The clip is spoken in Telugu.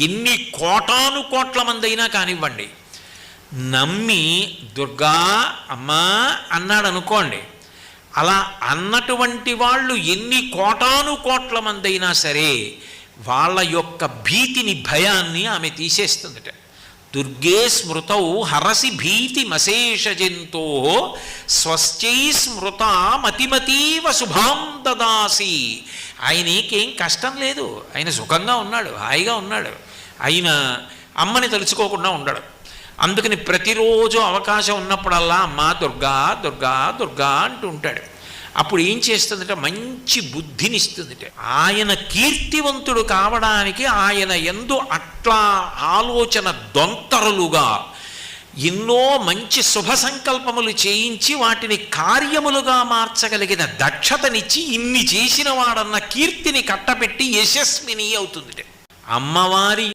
ఎన్ని కోటాను కోట్ల మంది అయినా కానివ్వండి, నమ్మి దుర్గా అమ్మా అన్నాడు అనుకోండి, అలా అన్నటువంటి వాళ్ళు ఎన్ని కోటాను కోట్ల మంది అయినా సరే వాళ్ళ యొక్క భీతిని, భయాన్ని ఆమె తీసేస్తుందట. దుర్గే స్మృతౌ హరసి భీతి మశేష జంతో స్వస్థై స్మృత మతిమతీవ శుభాం దదాసి. ఆయనకేం కష్టం లేదు, ఆయన సుఖంగా ఉన్నాడు, హాయిగా ఉన్నాడు. ఆయన అమ్మని తలుచుకోకుండా ఉండడు. అందుకని ప్రతిరోజు అవకాశం ఉన్నప్పుడల్లా అమ్మ దుర్గా దుర్గా దుర్గా అంటూ ఉంటాడు. అప్పుడు ఏం చేస్తుందంటే మంచి బుద్ధినిస్తుందిట. ఆయన కీర్తివంతుడు కావడానికి ఆయన యందు అట్లా ఆలోచన దొంతరులుగా ఎన్నో మంచి శుభ సంకల్పములు చేయించి వాటిని కార్యములుగా మార్చగలిగిన దక్షతనిచ్చి ఇన్ని చేసిన వాడన్న కీర్తిని కట్టబెట్టి యశస్విని అవుతుందిట. అమ్మవారి